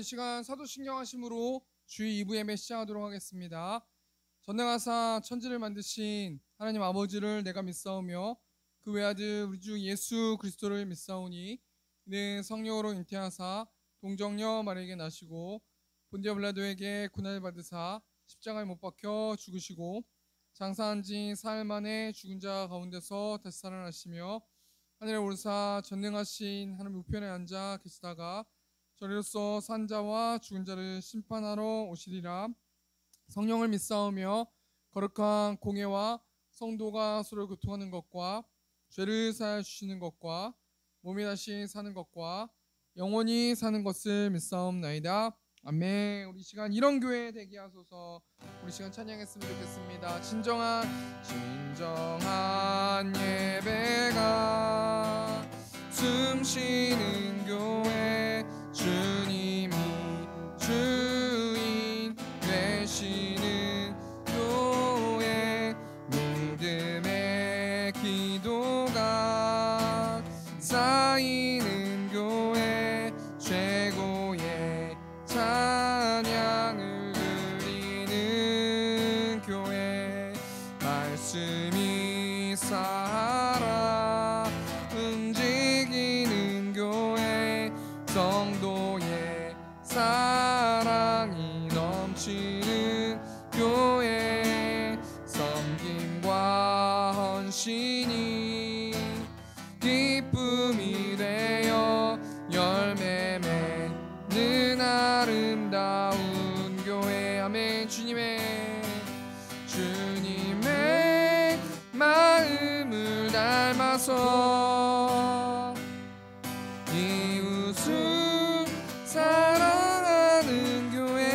이 시간 사도신경하심으로 주의 2부 예배 시작하도록 하겠습니다. 전능하사 천지를 만드신 하나님 아버지를 내가 믿사오며 그 외아들 우리 주 예수 그리스도를 믿사오니 이는 성령으로 잉태하사 동정녀 마리에게 나시고 본디오 빌라도에게 고난을 받으사 십자가에 못 박혀 죽으시고 장사한 지 사흘 만에 죽은 자 가운데서 다시 살아나시며 하늘에 오르사 전능하신 하나님 우편에 앉아 계시다가 저리로서 산 자와 죽은 자를 심판하러 오시리라. 성령을 믿사오며 거룩한 공예와 성도가 서로 교통하는 것과 죄를 사하여 주시는 것과 몸이 다시 사는 것과 영원히 사는 것을 믿사옵나이다. 아멘. 우리 시간 이런 교회 되게 하소서. 우리 시간 찬양했으면 좋겠습니다. 진정한 예배가 숨쉬는 교회, 주님이 주인 되시는 교회, 믿음의 기도가 쌓이는 교회, 최고의 찬양을 드리는 교회, 말씀이 살아 움직이는 교회, 성도의 사랑이 넘치는 교회, 섬김과 헌신이 기쁨이 되어 열매 맺는 아름다운 교회. 아멘. 주님의 마음을 닮아서 이웃을 사랑하는 교회,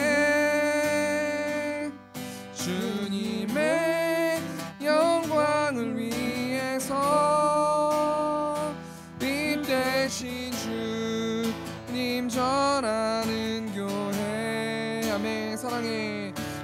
주님의 영광을 위해서 빛 대신 주님 전하는 교회. 아멘.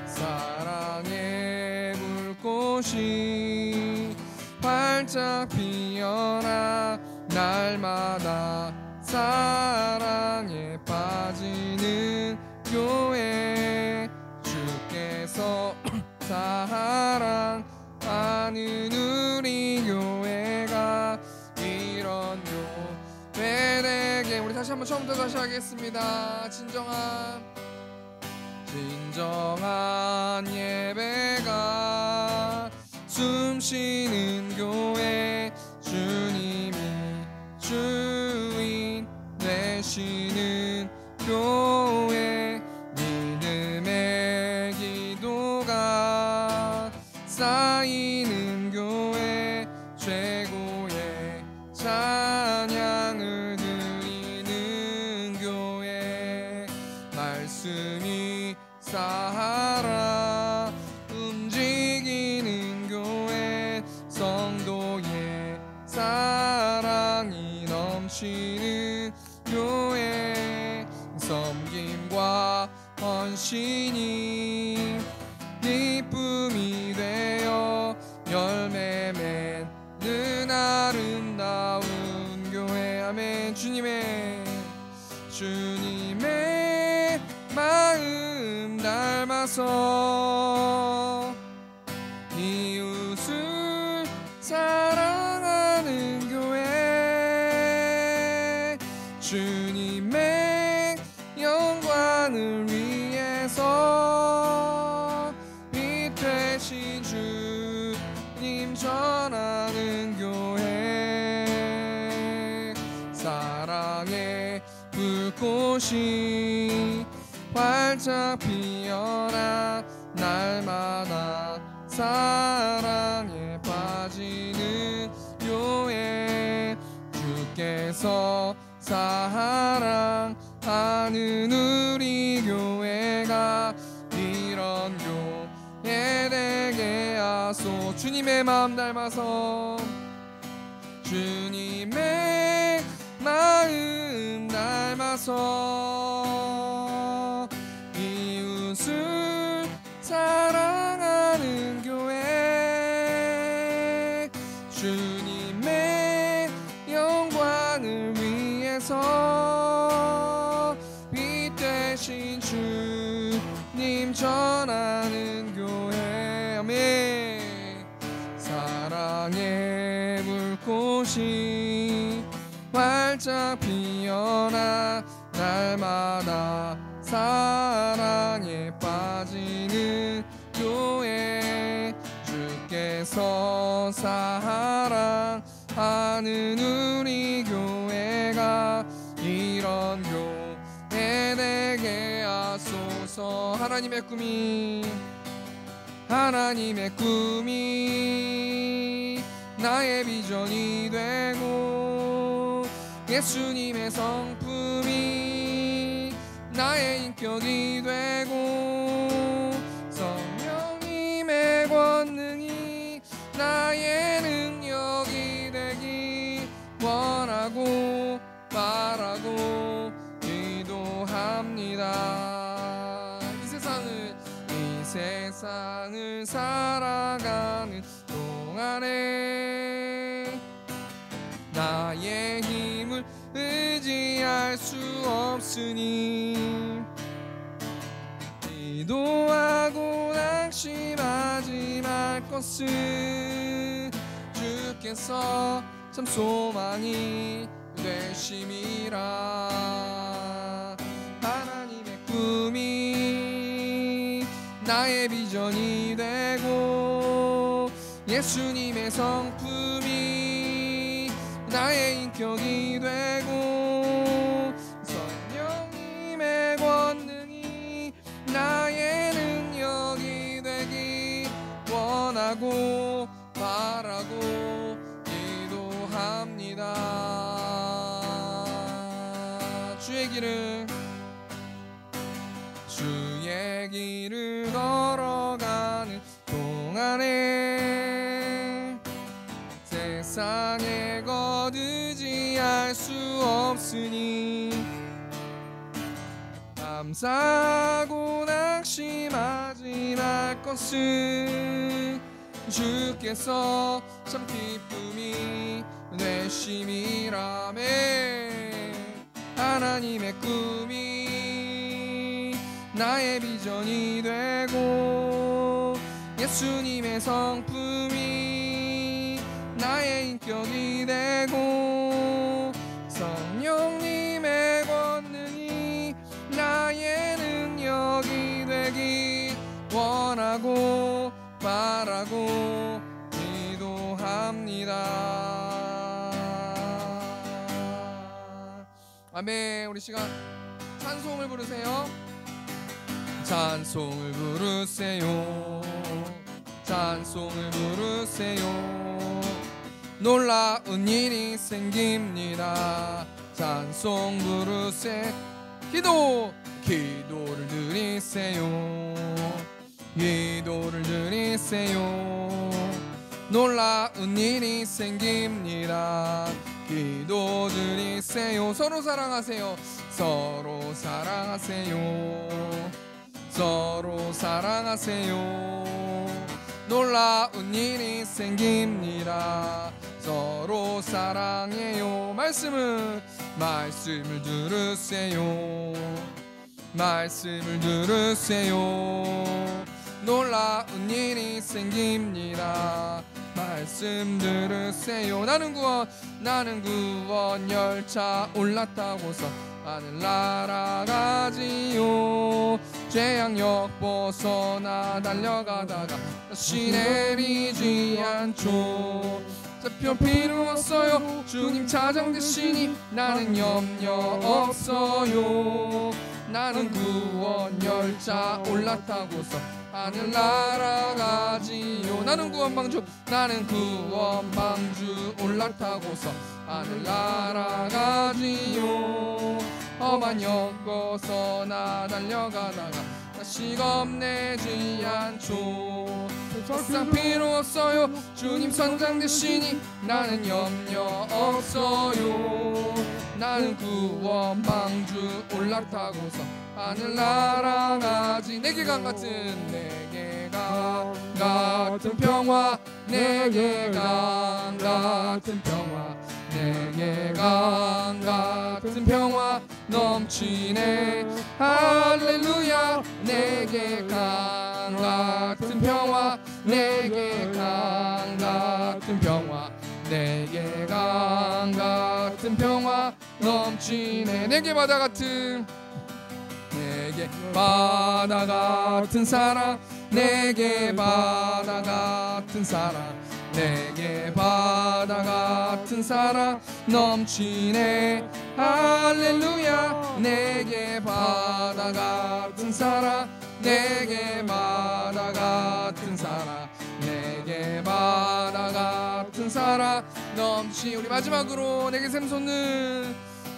사랑의 불꽃이 활짝 피어나 날마다 사랑에 빠지는 교회, 주께서 사랑하는 우리 교회가 이런 교회 되게. 우리 다시 한번 처음부터 다시 하겠습니다. 진정한 예배가 숨쉬는 교회, 주님이 주인 되시는 교회, 믿음의 기도가 쌓이는 교회, 최고의 찬양을 드리는 교회, 말씀이 살아 움직이는 교회, 성도의 사랑이 넘치는 교회, 섬김과 헌신이 기쁨이 되어 열매 맺는 아름다운 교회. 아멘. 주님의 마음 닮아서 이웃을 사랑하는 교회, 주님의 영광을 위해서 빛 되신 주님 전하는 교회, 사랑의 불꽃이 활짝 피어나 날마다 사랑에 빠지는 교회, 주께서 사랑하는 우리 교회가 이런 교회 되게 하소. 주님의 마음 닮아서, 주님의 마음 닮아서 이웃을 사랑하는 교회, 주님의 영광을 위해서 빛 되신 전하는 교회. 아멘. 사랑의 불꽃이 활짝 피어나 날마다 사랑에 빠지는 교회. 주께서 사랑하는 우리 교회가 이런 교회 되게 하소서. 하나님의 꿈이 나의 비전이 되고 예수님의 성품이 나의 인격이 되고 성령님의 권능이 나의 능력이 되기 원하고 바라고 기도합니다. 이 세상을 살아가는 동안에 나의 힘을 의지할 수 없으니 기도하고 낙심하지 말 것은 주께서 참 소망이 되심이라. 하나님의 꿈이 나의 비전이 되고 예수님의 성품이 나의 인격이 되고 성령님의 권능이 나의 능력이 되기 원하고 바라고 기도합니다. 주의 길을 걸어가는 동안에 세상에 거두지할 수 없으니 감사하고 낙심하지 말 것은 주께서 참 기쁨이 되심이라매. 하나님의 꿈이 나의 비전이 되고 예수님의 성품이 나의 인격이 되고 성령님의 권능이 나의 능력이 되기 원하고 바라고 기도합니다. 아멘. 우리 시간 찬송을 부르세요. 찬송을 부르세요. 찬송을 부르세요. 놀라운 일이 생깁니다. 찬송 부르세. 기도를 드리세요. 기도를 드리세요. 놀라운 일이 생깁니다. 기도 드리세요. 서로 사랑하세요. 서로 사랑하세요. 서로 사랑하세요. 놀라운 일이 생깁니다. 서로 사랑해요. 말씀을 들으세요. 말씀을 들으세요. 놀라운 일이 생깁니다. 말씀 들으세요. 나는 구원 열차 올랐다고서 하늘 날아가지요. 죄악역 벗어나 달려가다가 다시 내리지 않죠. 별 필요 없어요. 주님 차장 되시니 나는 염려 없어요. 나는 구원 열차 올랐다고서 하늘 날아가지요. 나는 구원방주 올랐다고서 하늘 날아가지요. 험한 역 벗어나 달려가다가 다시 겁내지 않죠. 세상 필요 없어요. 주님 선장 되시니 나는 염려 없어요. 나는 구원방주 올라타고서 하늘 날아가지. 내게 강 같은 평화, 내게 강 같은 평화, 내게 강 같은 평화, 넘치네. 할렐루야. 내게 강 같은 평화, 내게 강 같은 평화, 내게 강 같은 평화 넘치네. 내게 바다 같은, 내게 바다 같은 사랑, 내게 바다 같은 사랑, 내게 바다 같은 사랑 넘치네. 할렐루야. 내게 바다 같은 사랑, 내게 바다 같은 사랑, 내게 바다 같은 사랑 넘치. 우리 마지막으로 내게 샘솟는,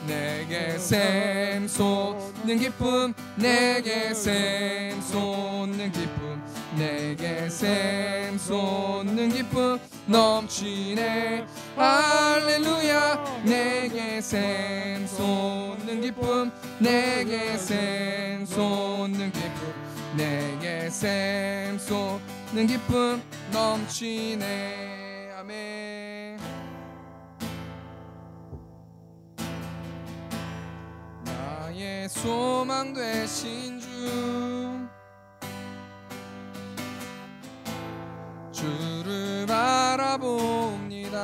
내게 샘솟는 기쁨, 내게 샘솟는 기쁨, 내게 샘솟는 기쁨 넘치네. 할렐루야. 내게 샘솟는 기쁨, 내게 샘솟는 기쁨, 내게 샘솟는 기쁨 넘치네. 아멘. 나의 소망 되신 주, 주를 바라봅니다.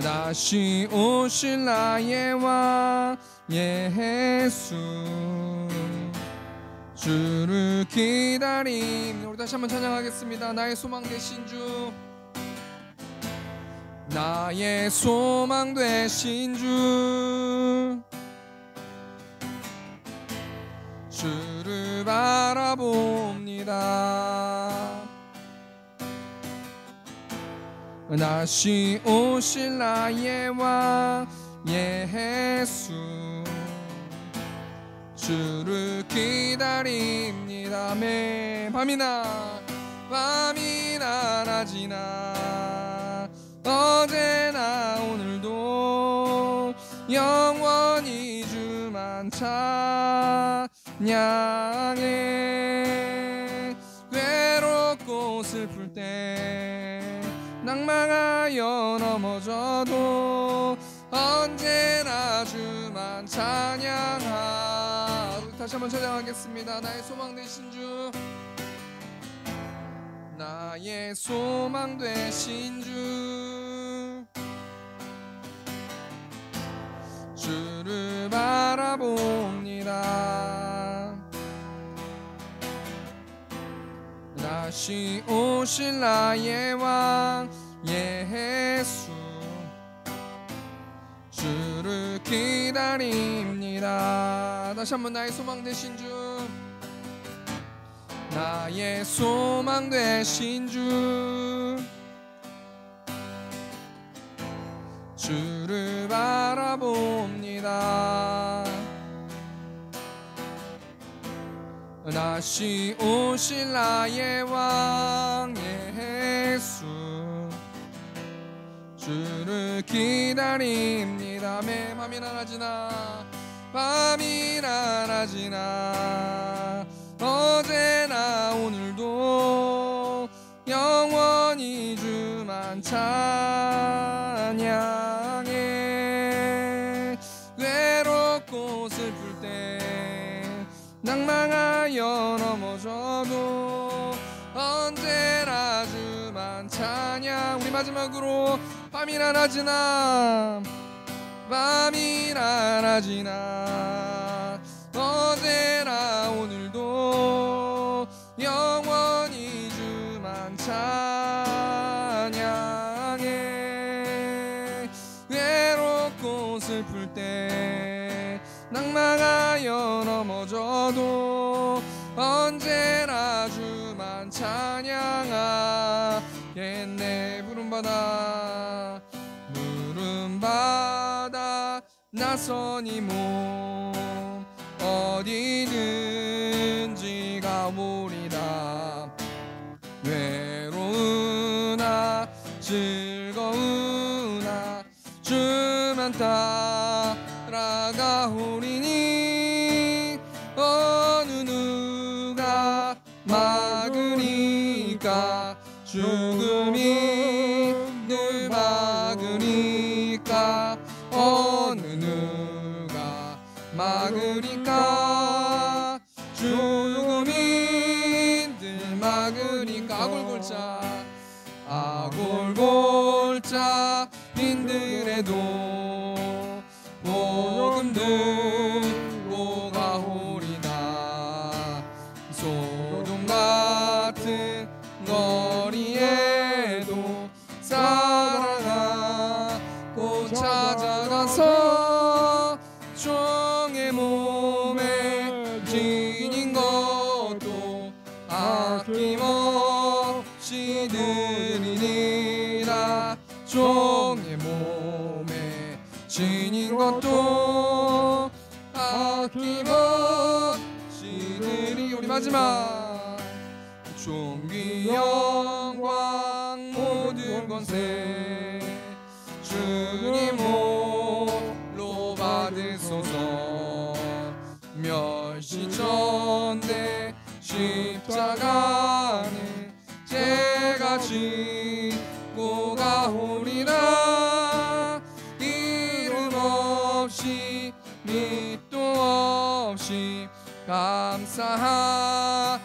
다시 오실 나의 왕 예수, 주를 기다림. 우리 다시 한번 찬양하겠습니다. 나의 소망 되신 주, 나의 소망 되신 주, 주를 바라봅니다. 다시 오실 나의 왕 예수, 주를 기다립니다. 아멘. 밤이나 낮이나 어제나 오늘도 영원히 주만 찬양해. 괴롭고 슬플 때 낭망하여 넘어져도 언제나 주만 찬양하. 다시 한번 찬양하겠습니다. 나의 소망 되신 주, 나의 소망 되신 주, 주를 바라봅니다. 다시 오실 나의 왕 예수, 주를 기다립니다. 다시 한번 나의 소망 되신 주, 나의 소망 되신 주, 주를 바라봅니다. 다시 오실 나의 왕 예수, 주를 기다립니다. 아멘. 밤이나 낮이나, 밤이나 낮이나 어제나 오늘도 영원히 주만 찬양해. 외롭고 슬플 때 낭망하여 넘어져도 언제나 주만 찬양. 우리 마지막으로 밤이나 낮이나, 밤이나 낮이나 어제나 오늘도 영원히 주만 찬양해. 외롭고 슬플 때 낭망하여 넘어져도 언제나 주만 찬양하겠네. 부름받아 나서니 몸 어디든지 가오리다. 외로우나 즐거우나 주만 따라가오리니 어느 누가 막으니까 죽음이 늘 막으니까 막으니까 아골골자 힘들에도 복음 듣고 가오리다. 소돔 같은 거리에도 사랑하고 찾아가서 종의 몸에 지닌 것도 아낌없이 드리니라. 종의 몸에 지닌 것도 아낌없이 드리. 우리 마지막 존귀 영광 모든 권세 주님 홀로 받으소서. 멸시전대 십자가는 제가 지고 가오리라. 이름 없이 밑도 없이 감사하며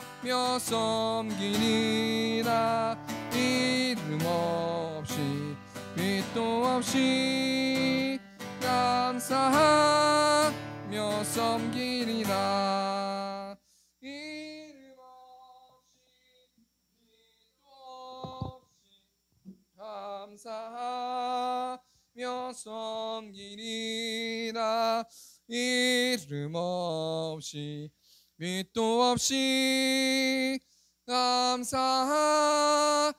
섬기리라. 이름 없이 밑도 없이 감사하며 섬기리라. 이름 없이 밑도 없이 감사하며 섬기리라. 이름 없이 밑도 없이 감사하며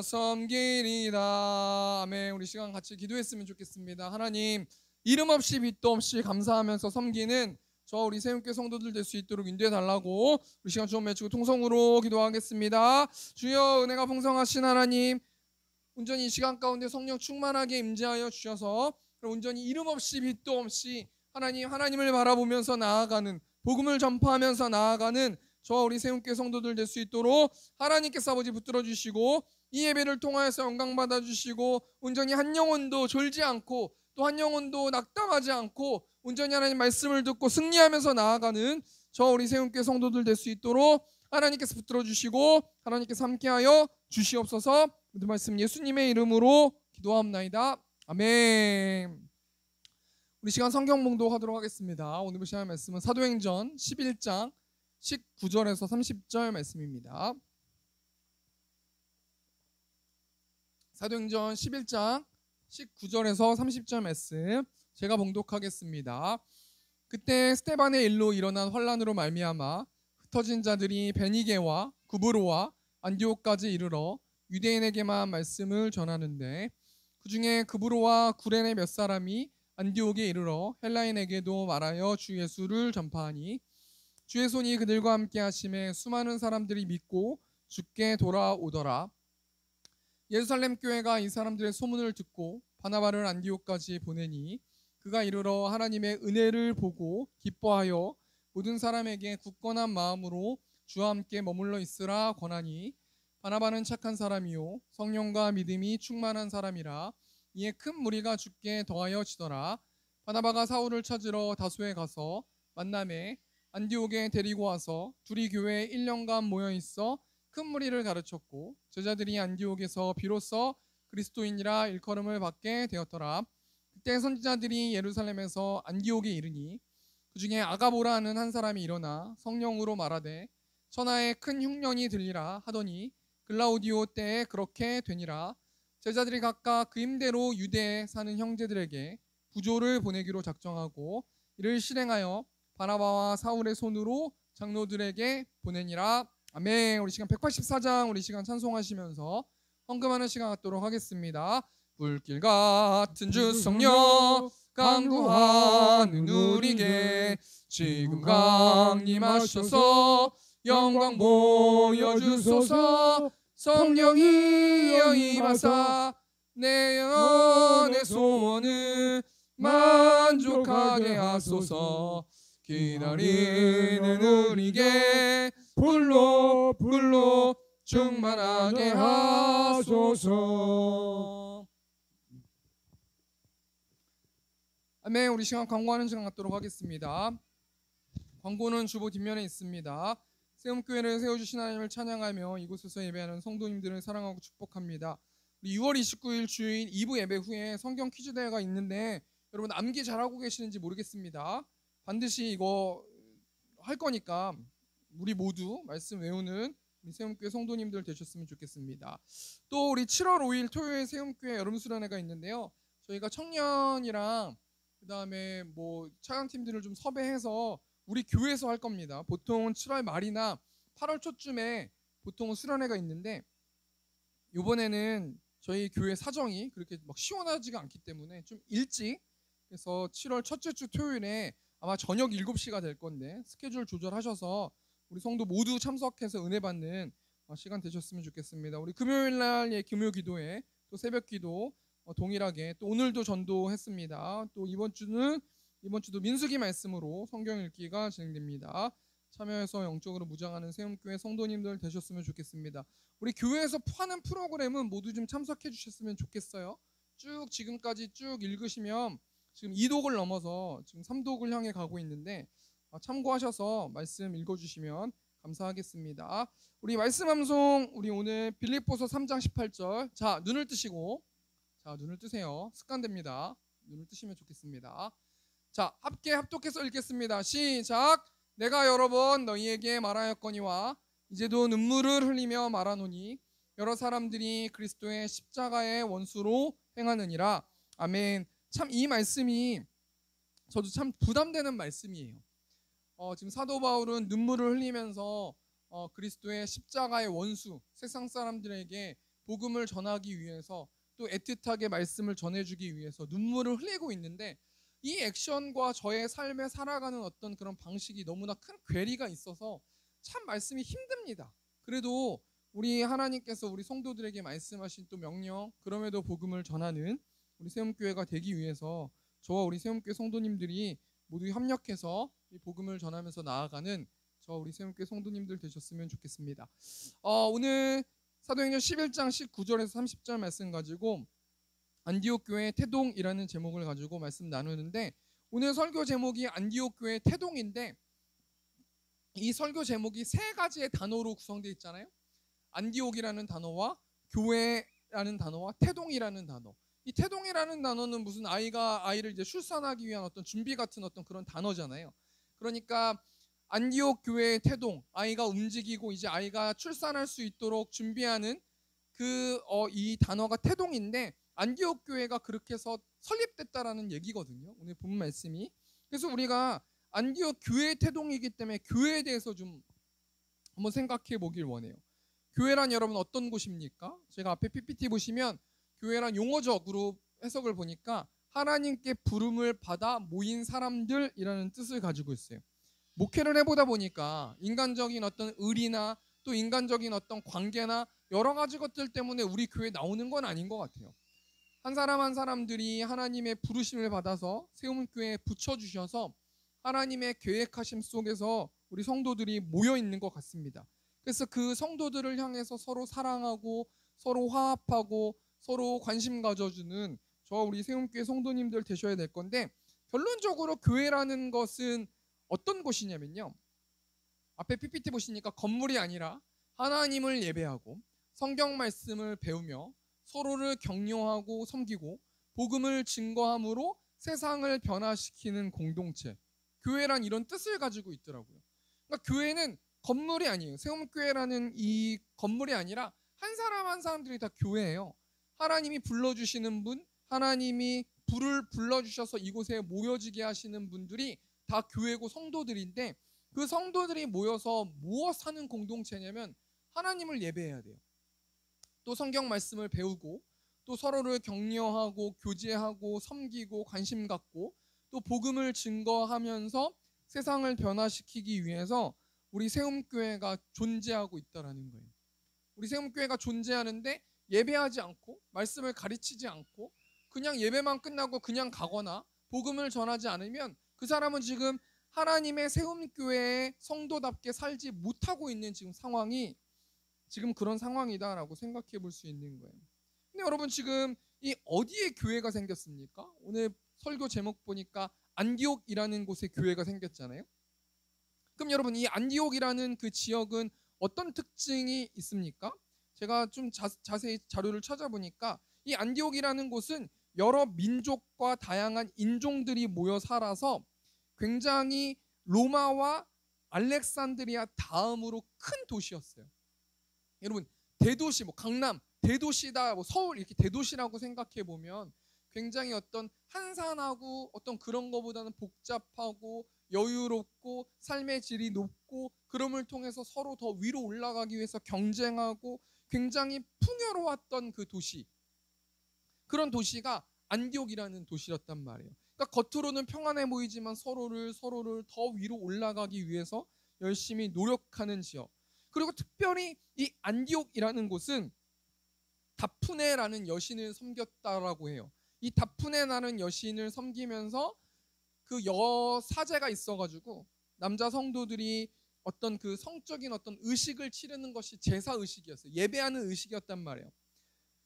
섬기리라. 아멘. 우리 시간 같이 기도했으면 좋겠습니다. 하나님, 이름 없이 밑도 없이 감사하면서 섬기는 저 우리 세움교회 성도들 될 수 있도록 인도해 달라고 우리 시간 주님 외치고 통성으로 기도하겠습니다. 주여, 은혜가 풍성하신 하나님, 온전히 이 시간 가운데 성령 충만하게 임재하여 주셔서 온전히 이름 없이 빛도 없이 하나님을 바라보면서 나아가는, 복음을 전파하면서 나아가는 저 우리 세움교회 성도들 될 수 있도록 하나님께서 아버지 붙들어 주시고, 이 예배를 통하여서 영광 받아 주시고, 온전히 한 영혼도 졸지 않고 또 한 영혼도 낙담하지 않고 온전히 하나님 말씀을 듣고 승리하면서 나아가는 저 우리 세움교회 성도들 될 수 있도록 하나님께서 붙들어 주시고 하나님께서 함께하여 주시옵소서. 모든 말씀 예수님의 이름으로 기도하옵나이다. 아멘. 우리 시간 성경 봉독하도록 하겠습니다. 오늘 시간 말씀은 사도행전 11장 19절에서 30절 말씀입니다. 사도행전 11장 19절에서 30절 말씀 제가 봉독하겠습니다. 그때 스데반의 일로 일어난 환란으로 말미암아 흩어진 자들이 베니게와 구브로와 안디옥까지 이르러 유대인에게만 말씀을 전하는데, 그 중에 구브로와 구레네 몇 사람이 안디옥에 이르러 헬라인에게도 말하여 주 예수를 전파하니, 주의 손이 그들과 함께 하심에 수많은 사람들이 믿고 주께 돌아오더라. 예루살렘 교회가 이 사람들의 소문을 듣고 바나바를 안디옥까지 보내니, 그가 이르러 하나님의 은혜를 보고 기뻐하여 모든 사람에게 굳건한 마음으로 주와 함께 머물러 있으라 권하니, 바나바는 착한 사람이요 성령과 믿음이 충만한 사람이라. 이에 큰 무리가 주께 더하여 지더라. 바나바가 사울을 찾으러 다소에 가서 만남에 안디옥에 데리고 와서 둘이 교회에 1년간 모여 있어 큰 무리를 가르쳤고, 제자들이 안디옥에서 비로소 그리스도인이라 일컬음을 받게 되었더라. 그때 선지자들이 예루살렘에서 안디옥에 이르니, 그 중에 아가보라 하는 한 사람이 일어나 성령으로 말하되 천하에 큰 흉년이 들리라 하더니, 글라우디오 때에 그렇게 되니라. 제자들이 각각 그 임대로 유대에 사는 형제들에게 부조를 보내기로 작정하고 이를 실행하여 바나바와 사울의 손으로 장로들에게 보내니라. 아멘. 우리 시간 184장 우리 시간 찬송하시면서 헌금하는 시간 갖도록 하겠습니다. 불길 같은 주 성령 강구하는 우리에게 지금 강림하셔서 영광 보여주소서. 성령이여 임하사 내 영혼의 소원을 만족하게 하소서. 기다리는 우리에게 불로 충만하게 하소서. 아멘. 우리 시간 광고하는 시간 갖도록 하겠습니다. 광고는 주보 뒷면에 있습니다. 세움교회를 세워주신 하나님을 찬양하며 이곳에서 예배하는 성도님들을 사랑하고 축복합니다. 우리 6월 29일 주일 2부 예배 후에 성경 퀴즈 대회가 있는데 여러분 암기 잘하고 계시는지 모르겠습니다. 반드시 이거 할 거니까 우리 모두 말씀 외우는 우리 세움교회 성도님들 되셨으면 좋겠습니다. 또 우리 7월 5일 토요일 세움교회 여름 수련회가 있는데요. 저희가 청년이랑 그다음에 뭐 차강팀들을 좀 섭외해서 우리 교회에서 할 겁니다. 보통은 7월 말이나 8월 초쯤에 보통은 수련회가 있는데 이번에는 저희 교회 사정이 그렇게 막 시원하지가 않기 때문에 좀 일찍, 그래서 7월 첫째 주 토요일에 아마 저녁 7시가 될 건데 스케줄 조절하셔서 우리 성도 모두 참석해서 은혜 받는 시간 되셨으면 좋겠습니다. 우리 금요일 날 금요 기도회 또 새벽 기도 동일하게 또 오늘도 전도했습니다. 또 이번 주도 민수기 말씀으로 성경 읽기가 진행됩니다. 참여해서 영적으로 무장하는 세움교회 성도님들 되셨으면 좋겠습니다. 우리 교회에서 하는 프로그램은 모두 좀 참석해 주셨으면 좋겠어요. 쭉 지금까지 쭉 읽으시면 지금 2독을 넘어서 지금 3독을 향해 가고 있는데 참고하셔서 말씀 읽어주시면 감사하겠습니다. 우리 말씀 암송 우리 오늘 빌립보서 3장 18절. 자, 눈을 뜨시고, 자, 눈을 뜨세요. 습관됩니다. 눈을 뜨시면 좋겠습니다. 자, 함께 합독해서 읽겠습니다. 시작. 내가 여러 번 너희에게 말하였거니와 이제도 눈물을 흘리며 말하노니 여러 사람들이 그리스도의 십자가의 원수로 행하느니라. 아멘. 참 이 말씀이 저도 참 부담되는 말씀이에요. 지금 사도 바울은 눈물을 흘리면서 그리스도의 십자가의 원수, 세상 사람들에게 복음을 전하기 위해서 또 애틋하게 말씀을 전해주기 위해서 눈물을 흘리고 있는데 이 액션과 저의 삶에 살아가는 어떤 그런 방식이 너무나 큰 괴리가 있어서 참 말씀이 힘듭니다. 그래도 우리 하나님께서 우리 성도들에게 말씀하신 또 명령, 그럼에도 복음을 전하는 우리 세움교회가 되기 위해서 저와 우리 세움교회 성도님들이 모두 협력해서 이 복음을 전하면서 나아가는 저 우리 세움교회 성도님들 되셨으면 좋겠습니다. 오늘 사도행전 11장 19절에서 30절 말씀 가지고 안디옥 교회 태동이라는 제목을 가지고 말씀 나누는데 오늘 설교 제목이 안디옥 교회 태동인데 이 설교 제목이 세 가지의 단어로 구성되어 있잖아요. 안디옥이라는 단어와 교회라는 단어와 태동이라는 단어. 이 태동이라는 단어는 무슨 아이를 이제 출산하기 위한 어떤 준비 같은 어떤 그런 단어잖아요. 그러니까 안디옥 교회의 태동, 아이가 움직이고 이제 아이가 출산할 수 있도록 준비하는 이 단어가 태동인데 안디옥 교회가 그렇게 해서 설립됐다라는 얘기거든요. 오늘 본 말씀이. 그래서 우리가 안디옥 교회의 태동이기 때문에 교회에 대해서 좀 한번 생각해 보길 원해요. 교회란 여러분 어떤 곳입니까? 제가 앞에 PPT 보시면 교회란 용어적으로 해석을 보니까 하나님께 부름을 받아 모인 사람들이라는 뜻을 가지고 있어요. 목회를 해보다 보니까 인간적인 어떤 의리나 또 인간적인 어떤 관계나 여러 가지 것들 때문에 우리 교회에 나오는 건 아닌 것 같아요. 한 사람 한 사람들이 하나님의 부르심을 받아서 세움교회에 붙여주셔서 하나님의 계획하심 속에서 우리 성도들이 모여 있는 것 같습니다. 그래서 그 성도들을 향해서 서로 사랑하고 서로 화합하고 서로 관심 가져주는 저 우리 세움교회 성도님들 되셔야 될 건데 결론적으로 교회라는 것은 어떤 곳이냐면요. 앞에 PPT 보시니까 건물이 아니라 하나님을 예배하고 성경 말씀을 배우며 서로를 격려하고 섬기고 복음을 증거함으로 세상을 변화시키는 공동체. 교회란 이런 뜻을 가지고 있더라고요. 그러니까 교회는 건물이 아니에요. 세움교회라는 이 건물이 아니라 한 사람 한 사람들이 다 교회예요. 하나님이 불러주시는 분, 하나님이 불을 불러주셔서 이곳에 모여지게 하시는 분들이 다 교회고 성도들인데 그 성도들이 모여서 무엇 하는 공동체냐면 하나님을 예배해야 돼요. 또 성경 말씀을 배우고 또 서로를 격려하고 교제하고 섬기고 관심 갖고 또 복음을 증거하면서 세상을 변화시키기 위해서 우리 세움교회가 존재하고 있다라는 거예요. 우리 세움교회가 존재하는데 예배하지 않고 말씀을 가르치지 않고 그냥 예배만 끝나고 그냥 가거나 복음을 전하지 않으면 그 사람은 지금 하나님의 세움교회의 성도답게 살지 못하고 있는 지금 상황이 지금 그런 상황이다라고 생각해 볼 수 있는 거예요. 근데 여러분 지금 이 어디에 교회가 생겼습니까? 오늘 설교 제목 보니까 안디옥이라는 곳에 교회가 생겼잖아요. 그럼 여러분, 이 안디옥이라는 그 지역은 어떤 특징이 있습니까? 제가 좀 자세히 자료를 찾아보니까 이 안디옥이라는 곳은 여러 민족과 다양한 인종들이 모여 살아서 굉장히 로마와 알렉산드리아 다음으로 큰 도시였어요. 여러분, 대도시, 뭐 강남 대도시다, 뭐 서울 이렇게 대도시라고 생각해 보면 굉장히 어떤 한산하고 어떤 그런 거보다는 복잡하고 여유롭고 삶의 질이 높고, 그럼을 통해서 서로 더 위로 올라가기 위해서 경쟁하고 굉장히 풍요로웠던 그 도시, 그런 도시가 안디옥이라는 도시였단 말이에요. 그러니까 겉으로는 평안해 보이지만 서로를 더 위로 올라가기 위해서 열심히 노력하는 지역. 그리고 특별히 이 안디옥이라는 곳은 다프네라는 여신을 섬겼다라고 해요. 이 다프네라는 여신을 섬기면서 그 여사제가 있어가지고 남자 성도들이 어떤 그 성적인 어떤 의식을 치르는 것이 제사 의식이었어요. 예배하는 의식이었단 말이에요.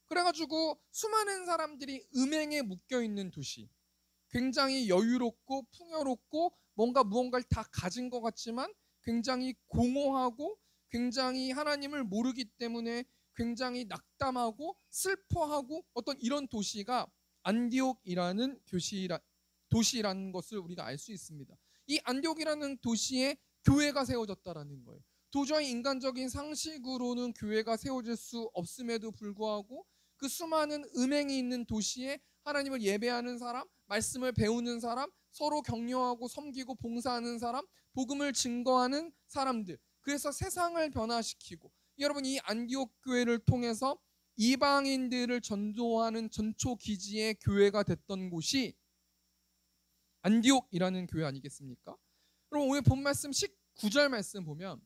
그래가지고 수많은 사람들이 음행에 묶여 있는 도시, 굉장히 여유롭고 풍요롭고 뭔가 무언가를 다 가진 것 같지만 굉장히 공허하고 굉장히 하나님을 모르기 때문에 굉장히 낙담하고 슬퍼하고 어떤 이런 도시가 안디옥이라는 도시라는 것을 우리가 알 수 있습니다. 이 안디옥이라는 도시에 교회가 세워졌다라는 거예요. 도저히 인간적인 상식으로는 교회가 세워질 수 없음에도 불구하고 그 수많은 음행이 있는 도시에 하나님을 예배하는 사람, 말씀을 배우는 사람, 서로 격려하고 섬기고 봉사하는 사람, 복음을 증거하는 사람들, 그래서 세상을 변화시키고, 여러분, 이 안디옥 교회를 통해서 이방인들을 전도하는 전초 기지의 교회가 됐던 곳이 안디옥이라는 교회 아니겠습니까? 그럼 오늘 본 말씀 19절 말씀 보면,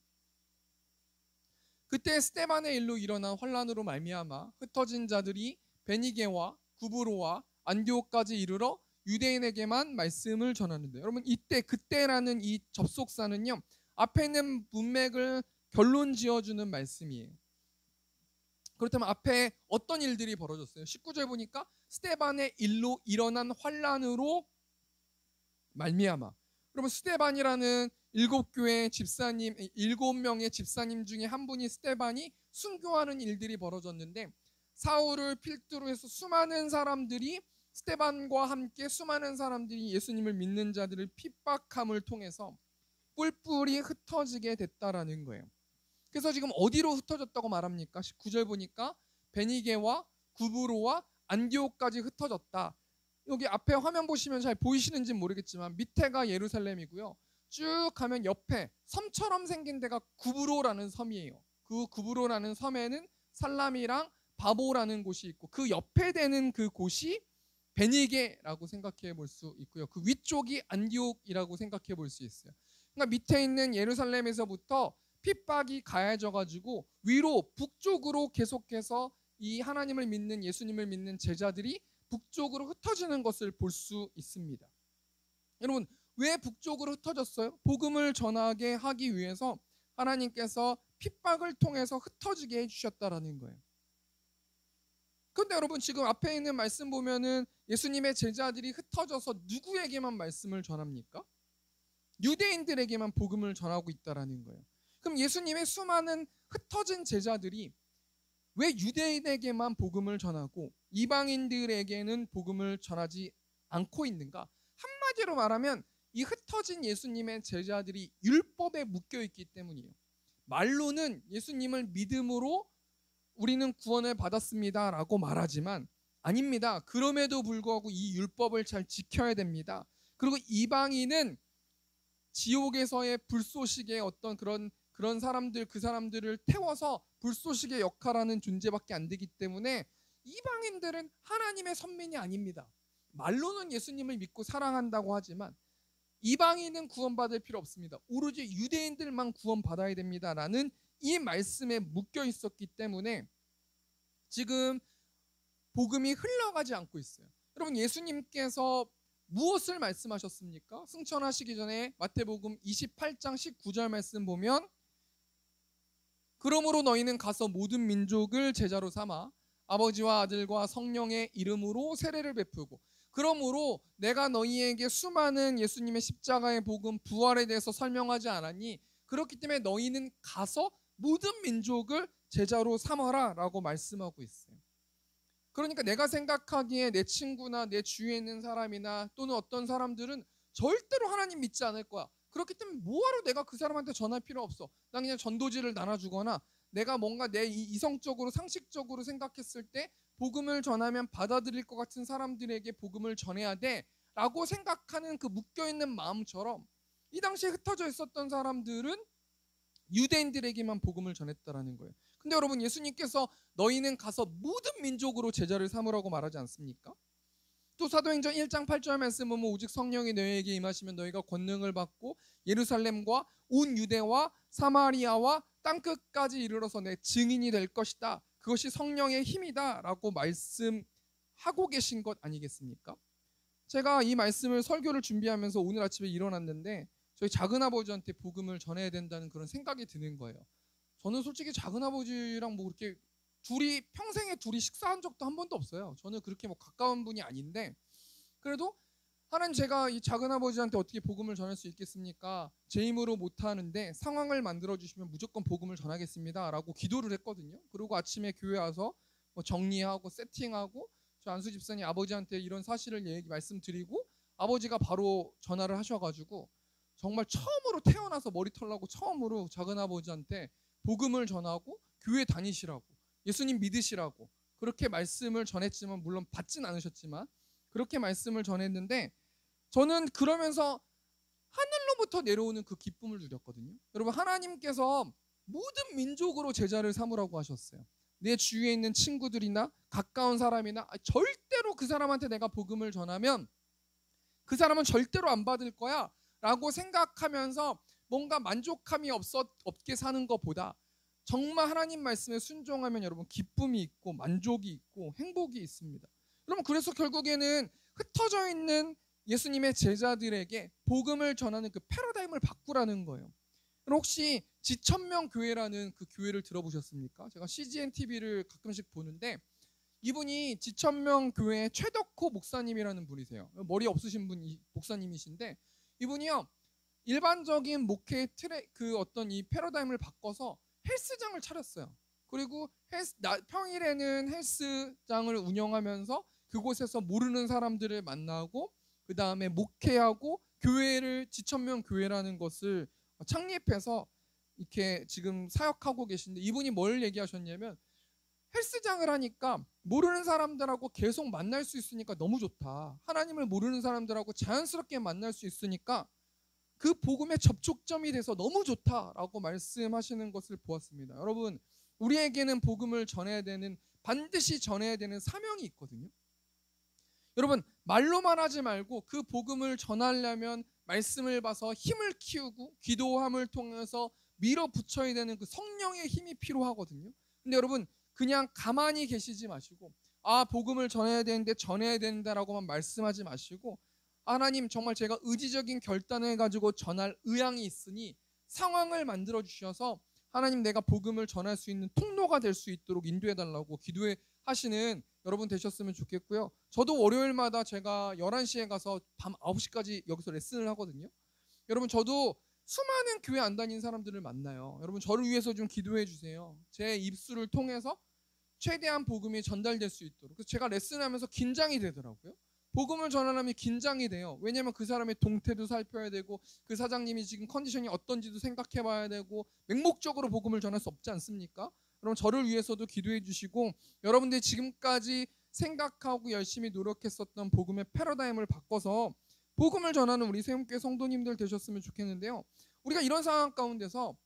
그때 스데반의 일로 일어난 환란으로 말미암아 흩어진 자들이 베니게와 구브로와 안디옥까지 이르러 유대인에게만 말씀을 전하는데, 여러분, 이때 그때라는 이 접속사는요, 앞에 있는 문맥을 결론 지어주는 말씀이에요. 그렇다면 앞에 어떤 일들이 벌어졌어요? 19절 보니까 스데반의 일로 일어난 환란으로 말미암아. 여러분, 스데반이라는 7명의 집사님 중에 한 분이 스데반이 순교하는 일들이 벌어졌는데, 사울을 필두로 해서 수많은 사람들이 스데반과 함께 수많은 사람들이 예수님을 믿는 자들을 핍박함을 통해서 뿔뿔이 흩어지게 됐다라는 거예요. 그래서 지금 어디로 흩어졌다고 말합니까? 19절 보니까 베니게와 구브로와 안디옥까지 흩어졌다. 여기 앞에 화면 보시면 잘 보이시는지 모르겠지만 밑에가 예루살렘이고요. 쭉 가면 옆에 섬처럼 생긴 데가 구브로라는 섬이에요. 그 구브로라는 섬에는 살람이랑 바보라는 곳이 있고, 그 옆에 되는 그 곳이 베니게라고 생각해 볼 수 있고요. 그 위쪽이 안디옥이라고 생각해 볼 수 있어요. 그러니까 밑에 있는 예루살렘에서부터 핍박이 가해져 가지고 위로 북쪽으로 계속해서 이 하나님을 믿는, 예수님을 믿는 제자들이 북쪽으로 흩어지는 것을 볼 수 있습니다. 여러분, 왜 북쪽으로 흩어졌어요? 복음을 전하게 하기 위해서 하나님께서 핍박을 통해서 흩어지게 해주셨다라는 거예요. 그런데 여러분, 지금 앞에 있는 말씀 보면은 예수님의 제자들이 흩어져서 누구에게만 말씀을 전합니까? 유대인들에게만 복음을 전하고 있다라는 거예요. 그럼 예수님의 수많은 흩어진 제자들이 왜 유대인에게만 복음을 전하고 이방인들에게는 복음을 전하지 않고 있는가? 한마디로 말하면 이 흩어진 예수님의 제자들이 율법에 묶여 있기 때문이에요. 말로는 예수님을 믿음으로 우리는 구원을 받았습니다라고 말하지만 아닙니다. 그럼에도 불구하고 이 율법을 잘 지켜야 됩니다. 그리고 이방인은 지옥에서의 불쏘시개의 어떤 그런 사람들, 그 사람들을 태워서 불쏘시개 역할하는 존재밖에 안 되기 때문에 이방인들은 하나님의 선민이 아닙니다. 말로는 예수님을 믿고 사랑한다고 하지만 이방인은 구원받을 필요 없습니다. 오로지 유대인들만 구원받아야 됩니다라는 이 말씀에 묶여 있었기 때문에 지금 복음이 흘러가지 않고 있어요. 여러분, 예수님께서 무엇을 말씀하셨습니까? 승천하시기 전에 마태복음 28장 19절 말씀 보면, 그러므로 너희는 가서 모든 민족을 제자로 삼아 아버지와 아들과 성령의 이름으로 세례를 베푸고, 그러므로 내가 너희에게 수많은 예수님의 십자가의 복음, 부활에 대해서 설명하지 않았니? 그렇기 때문에 너희는 가서 모든 민족을 제자로 삼아라 라고 말씀하고 있어요. 그러니까 내가 생각하기에 내 친구나 내 주위에 있는 사람이나 또는 어떤 사람들은 절대로 하나님 믿지 않을 거야. 그렇기 때문에 뭐하러 내가 그 사람한테 전할 필요 없어. 난 그냥 전도지를 나눠주거나 내가 뭔가 내 이성적으로 상식적으로 생각했을 때 복음을 전하면 받아들일 것 같은 사람들에게 복음을 전해야 돼 라고 생각하는 그 묶여있는 마음처럼 이 당시에 흩어져 있었던 사람들은 유대인들에게만 복음을 전했다라는 거예요. 근데 여러분, 예수님께서 너희는 가서 모든 민족으로 제자를 삼으라고 말하지 않습니까? 또 사도행전 1장 8절 말씀 보면 오직 성령이 너희에게 임하시면 너희가 권능을 받고 예루살렘과 온 유대와 사마리아와 땅끝까지 이르러서 내 증인이 될 것이다. 그것이 성령의 힘이다 라고 말씀하고 계신 것 아니겠습니까? 제가 이 말씀을 설교를 준비하면서 오늘 아침에 일어났는데 저희 작은아버지한테 복음을 전해야 된다는 그런 생각이 드는 거예요. 저는 솔직히 작은아버지랑 뭐 그렇게 평생에 둘이 식사한 적도 한 번도 없어요. 저는 그렇게 뭐 가까운 분이 아닌데 그래도 하나님, 제가 이 작은아버지한테 어떻게 복음을 전할 수 있겠습니까? 제 힘으로 못하는데 상황을 만들어주시면 무조건 복음을 전하겠습니다 라고 기도를 했거든요. 그리고 아침에 교회 와서 뭐 정리하고 세팅하고 저 안수 집사님 아버지한테 이런 사실을 말씀드리고 아버지가 바로 전화를 하셔가지고 정말 처음으로 태어나서 머리털 나고 처음으로 작은아버지한테 복음을 전하고 교회 다니시라고 예수님 믿으시라고 그렇게 말씀을 전했지만, 물론 받진 않으셨지만 그렇게 말씀을 전했는데 저는 그러면서 하늘로부터 내려오는 그 기쁨을 누렸거든요. 여러분, 하나님께서 모든 민족으로 제자를 삼으라고 하셨어요. 내 주위에 있는 친구들이나 가까운 사람이나 절대로 그 사람한테 내가 복음을 전하면 그 사람은 절대로 안 받을 거야 라고 생각하면서 뭔가 만족함이 없게 사는 것보다 정말 하나님 말씀에 순종하면 여러분 기쁨이 있고 만족이 있고 행복이 있습니다. 여러분, 그래서 결국에는 흩어져 있는 예수님의 제자들에게 복음을 전하는 그 패러다임을 바꾸라는 거예요. 혹시 지천명 교회라는 그 교회를 들어보셨습니까? 제가 CGN TV를 가끔씩 보는데 이분이 지천명 교회의 최덕호 목사님이라는 분이세요. 머리 없으신 분이 목사님이신데 이분이요, 일반적인 목회의 그 어떤 이 패러다임을 바꿔서 헬스장을 차렸어요. 그리고 평일에는 헬스장을 운영하면서 그곳에서 모르는 사람들을 만나고 그 다음에 목회하고 교회를 지천명 교회라는 것을 창립해서 이렇게 지금 사역하고 계신데 이분이 뭘 얘기하셨냐면 헬스장을 하니까 모르는 사람들하고 계속 만날 수 있으니까 너무 좋다. 하나님을 모르는 사람들하고 자연스럽게 만날 수 있으니까 그 복음의 접촉점이 돼서 너무 좋다라고 말씀하시는 것을 보았습니다. 여러분, 우리에게는 복음을 반드시 전해야 되는 사명이 있거든요. 여러분, 말로만 하지 말고 그 복음을 전하려면 말씀을 봐서 힘을 키우고 기도함을 통해서 밀어붙여야 되는 그 성령의 힘이 필요하거든요. 근데 여러분, 그냥 가만히 계시지 마시고 복음을 전해야 되는데 전해야 된다라고만 말씀하지 마시고 하나님, 정말 제가 의지적인 결단을 가지고 전할 의향이 있으니 상황을 만들어 주셔서 하나님, 내가 복음을 전할 수 있는 통로가 될 수 있도록 인도해 달라고 기도하시는 여러분 되셨으면 좋겠고요. 저도 월요일마다 제가 11시에 가서 밤 9시까지 여기서 레슨을 하거든요. 여러분, 저도 수많은 교회 안 다니는 사람들을 만나요. 여러분, 저를 위해서 좀 기도해 주세요. 제 입술을 통해서 최대한 복음이 전달될 수 있도록. 그래서 제가 레슨하면서 긴장이 되더라고요. 복음을 전하려면 긴장이 돼요. 왜냐하면 그 사람의 동태도 살펴야 되고 그 사장님이 지금 컨디션이 어떤지도 생각해 봐야 되고 맹목적으로 복음을 전할 수 없지 않습니까? 여러분, 저를 위해서도 기도해 주시고 여러분들이 지금까지 생각하고 열심히 노력했었던 복음의 패러다임을 바꿔서 복음을 전하는 우리 세움교회 성도님들 되셨으면 좋겠는데요. 우리가 이런 상황 가운데서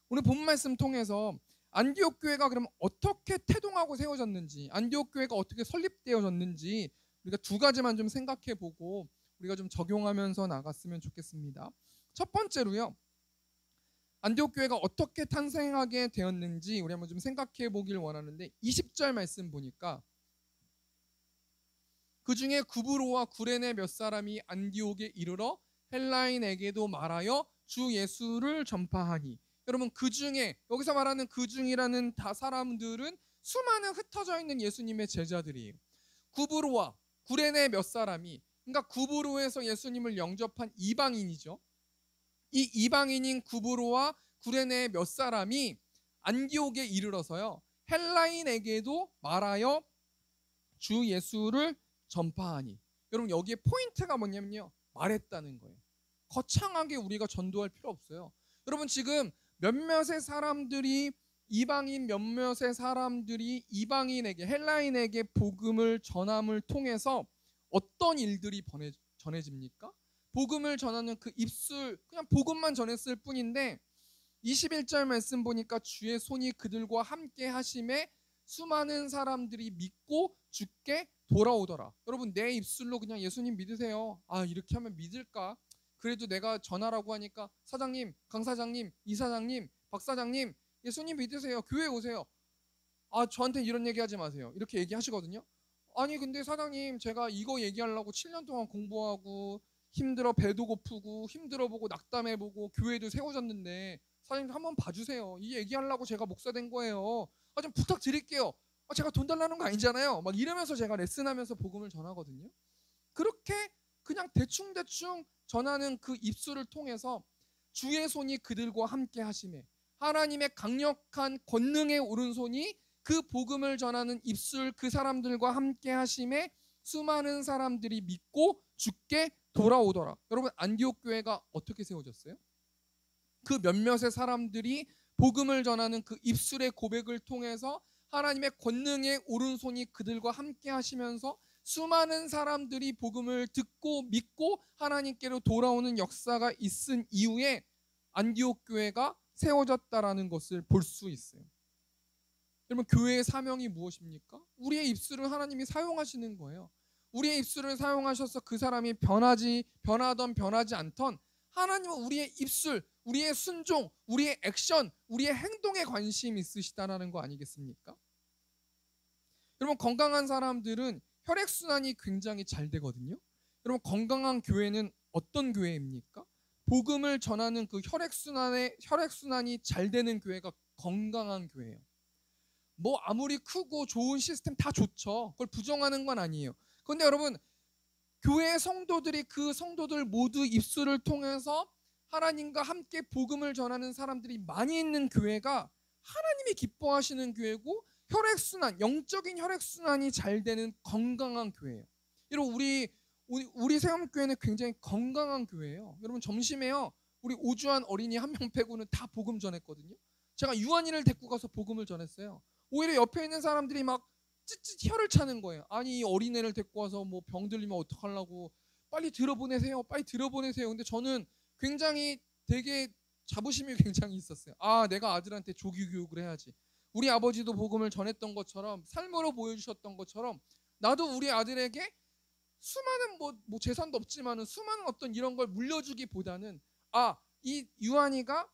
오늘 본 말씀 통해서 안디옥 교회가 그럼 어떻게 태동하고 세워졌는지, 안디옥 교회가 어떻게 설립되어졌는지 우리가 두 가지만 좀 생각해 보고 우리가 좀 적용하면서 나갔으면 좋겠습니다. 첫 번째로요, 안디옥 교회가 어떻게 탄생하게 되었는지 우리 한번 좀 생각해 보길 원하는데 20절 말씀 보니까 그 중에 구브로와 구레네 몇 사람이 안디옥에 이르러 헬라인에게도 말하여 주 예수를 전파하니. 여러분, 그 중에 여기서 말하는 그 중이라는 다 사람들은 수많은 흩어져 있는 예수님의 제자들이에요. 구레네 몇 사람이, 그러니까 구브로에서 예수님을 영접한 이방인이죠. 이 이방인인 구브로와 구레네 몇 사람이 안디옥에 이르러서요, 헬라인에게도 말하여 주 예수를 전파하니. 여러분, 여기에 포인트가 뭐냐면요, 말했다는 거예요. 거창하게 우리가 전도할 필요 없어요. 여러분, 지금 몇몇의 사람들이, 이방인 몇몇의 사람들이 이방인에게, 헬라인에게 복음을 전함을 통해서 어떤 일들이 전해집니까? 복음을 전하는 그 입술, 그냥 복음만 전했을 뿐인데 21절 말씀 보니까 주의 손이 그들과 함께 하심에 수많은 사람들이 믿고 주께 돌아오더라. 여러분, 내 입술로 그냥 예수님 믿으세요, 아 이렇게 하면 믿을까? 그래도 내가 전하라고 하니까 사장님, 강 사장님, 이 사장님, 박 사장님, 예수님 믿으세요, 교회 오세요, 아 저한테 이런 얘기 하지 마세요, 이렇게 얘기하시거든요. 아니 근데 사장님, 제가 이거 얘기하려고 7년 동안 공부하고 힘들어 배도 고프고 힘들어 보고 낙담해보고 교회도 세워졌는데 사장님 한번 봐주세요, 이 얘기하려고 제가 목사 된 거예요, 아 좀 부탁드릴게요, 아 제가 돈 달라는 거 아니잖아요, 막 이러면서 제가 레슨하면서 복음을 전하거든요. 그렇게 그냥 대충대충 전하는 그 입술을 통해서 주의 손이 그들과 함께 하심에, 하나님의 강력한 권능의 오른손이 그 복음을 전하는 입술 그 사람들과 함께 하심에 수많은 사람들이 믿고 주께 돌아오더라. 여러분, 안디옥 교회가 어떻게 세워졌어요? 그 몇몇의 사람들이 복음을 전하는 그 입술의 고백을 통해서 하나님의 권능의 오른손이 그들과 함께 하시면서 수많은 사람들이 복음을 듣고 믿고 하나님께로 돌아오는 역사가 있은 이후에 안디옥 교회가 세워졌다라는 것을 볼 수 있어요. 여러분, 교회의 사명이 무엇입니까? 우리의 입술을 하나님이 사용하시는 거예요. 우리의 입술을 사용하셔서 그 사람이 변하던 변하지 않던 하나님은 우리의 입술, 우리의 순종, 우리의 액션, 우리의 행동에 관심이 있으시다라는 거 아니겠습니까? 여러분, 건강한 사람들은 혈액순환이 굉장히 잘 되거든요. 여러분, 건강한 교회는 어떤 교회입니까? 복음을 전하는 그 혈액순환이 잘 되는 교회가 건강한 교회예요. 뭐 아무리 크고 좋은 시스템 다 좋죠. 그걸 부정하는 건 아니에요. 그런데 여러분, 교회 성도들이 그 성도들 모두 입술을 통해서 하나님과 함께 복음을 전하는 사람들이 많이 있는 교회가 하나님이 기뻐하시는 교회고, 혈액순환, 영적인 혈액순환이 잘 되는 건강한 교회예요. 여러분, 우리 세움교회는 굉장히 건강한 교회예요. 여러분, 점심에요, 우리 오주환 어린이 한 명 빼고는 다 복음 전했거든요. 제가 유한이를 데리고 가서 복음을 전했어요. 오히려 옆에 있는 사람들이 막 찌찌 혀를 차는 거예요. 아니, 이 어린애를 데리고 와서 뭐 병 들리면 어떡하려고, 빨리 들어보내세요, 빨리 들어보내세요. 근데 저는 굉장히 되게 자부심이 굉장히 있었어요. 아, 내가 아들한테 조기 교육을 해야지. 우리 아버지도 복음을 전했던 것처럼, 삶으로 보여주셨던 것처럼, 나도 우리 아들에게 수많은 뭐 재산도 없지만은 수많은 어떤 이런 걸 물려주기보다는, 이 유한이가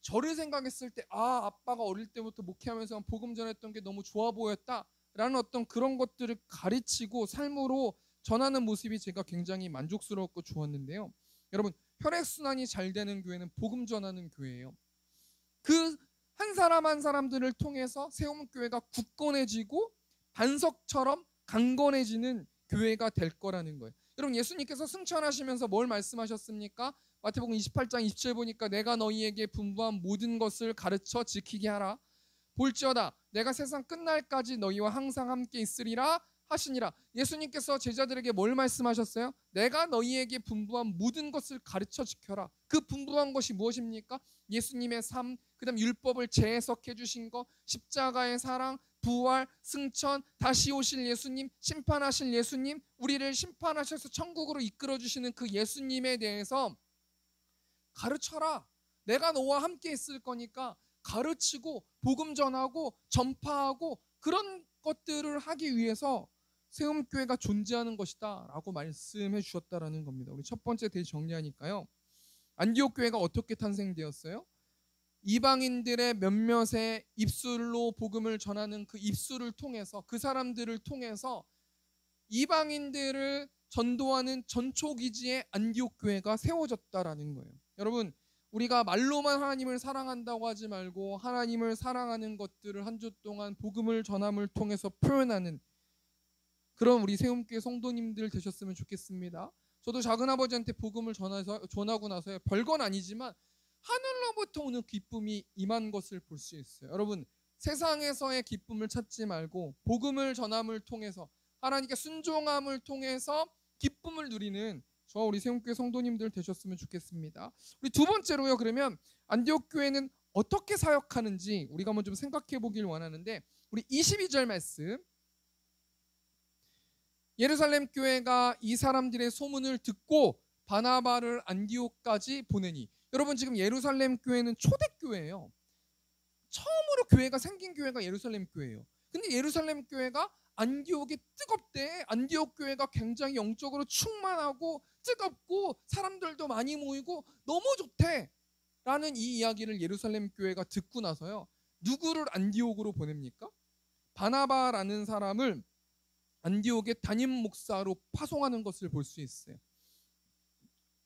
저를 생각했을 때, 아빠가 어릴 때부터 목회하면서 복음 전했던 게 너무 좋아 보였다라는 어떤 그런 것들을 가르치고 삶으로 전하는 모습이 제가 굉장히 만족스러웠고 좋았는데요. 여러분, 혈액순환이 잘 되는 교회는 복음 전하는 교회예요. 그 한 사람 한 사람들을 통해서 세움교회가 굳건해지고 반석처럼 강건해지는 교회가 될 거라는 거예요. 여러분, 예수님께서 승천하시면서 뭘 말씀하셨습니까? 마태복음 28장 27 보니까 내가 너희에게 분부한 모든 것을 가르쳐 지키게 하라. 볼지어다 내가 세상 끝날까지 너희와 항상 함께 있으리라 하시니라. 예수님께서 제자들에게 뭘 말씀하셨어요? 내가 너희에게 분부한 모든 것을 가르쳐 지켜라. 그 분부한 것이 무엇입니까? 예수님의 삶, 그 다음 율법을 재해석해 주신 것, 십자가의 사랑, 부활, 승천, 다시 오실 예수님, 심판하실 예수님, 우리를 심판하셔서 천국으로 이끌어 주시는 그 예수님에 대해서 가르쳐라. 내가 너와 함께 있을 거니까 가르치고 복음 전하고 전파하고 그런 것들을 하기 위해서 세움교회가 존재하는 것이다 라고 말씀해 주셨다라는 겁니다. 우리 첫 번째 대정리하니까요, 안디옥 교회가 어떻게 탄생되었어요? 이방인들의 몇몇의 입술로 복음을 전하는 그 입술을 통해서, 그 사람들을 통해서 이방인들을 전도하는 전초기지의 안디옥 교회가 세워졌다라는 거예요. 여러분, 우리가 말로만 하나님을 사랑한다고 하지 말고 하나님을 사랑하는 것들을 한 주 동안 복음을 전함을 통해서 표현하는 그런 우리 세움교회 성도님들 되셨으면 좋겠습니다. 저도 작은아버지한테 복음을 전하고 나서 별건 아니지만 하늘로부터 오는 기쁨이 임한 것을 볼 수 있어요. 여러분, 세상에서의 기쁨을 찾지 말고 복음을 전함을 통해서 하나님께 순종함을 통해서 기쁨을 누리는 저 우리 세움교회 성도님들 되셨으면 좋겠습니다. 우리 두 번째로요. 그러면 안디옥 교회는 어떻게 사역하는지 우리가 한번 좀 생각해 보길 원하는데, 우리 22절 말씀, 예루살렘 교회가 이 사람들의 소문을 듣고 바나바를 안디옥까지 보내니, 여러분 지금 예루살렘 교회는 초대교회예요. 처음으로 교회가 생긴 교회가 예루살렘 교회예요. 근데 예루살렘 교회가 안디옥이 뜨겁대. 안디옥 교회가 굉장히 영적으로 충만하고 뜨겁고 사람들도 많이 모이고 너무 좋대 라는 이 이야기를 예루살렘 교회가 듣고 나서요, 누구를 안디옥으로 보냅니까? 바나바라는 사람을 안디옥의 담임 목사로 파송하는 것을 볼 수 있어요.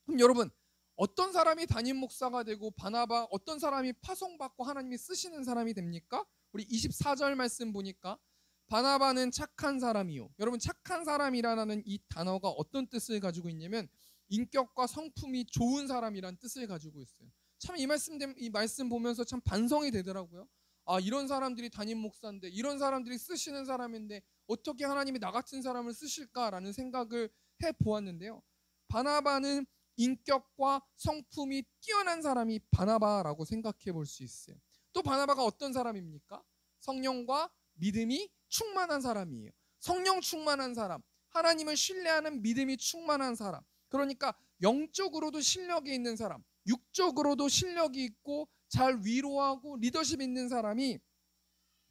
그럼 여러분, 어떤 사람이 담임 목사가 되고 바나바, 어떤 사람이 파송받고 하나님이 쓰시는 사람이 됩니까? 우리 24절 말씀 보니까 바나바는 착한 사람이요. 여러분, 착한 사람이라는 이 단어가 어떤 뜻을 가지고 있냐면 인격과 성품이 좋은 사람이란 뜻을 가지고 있어요. 참 이 말씀 보면서 참 반성이 되더라고요. 아, 이런 사람들이 담임 목사인데, 이런 사람들이 쓰시는 사람인데 어떻게 하나님이 나 같은 사람을 쓰실까라는 생각을 해보았는데요. 바나바는 인격과 성품이 뛰어난 사람이 바나바라고 생각해 볼 수 있어요. 또 바나바가 어떤 사람입니까? 성령과 믿음이 충만한 사람이에요. 성령 충만한 사람, 하나님을 신뢰하는 믿음이 충만한 사람, 그러니까 영적으로도 실력이 있는 사람, 육적으로도 실력이 있고 잘 위로하고 리더십 있는 사람이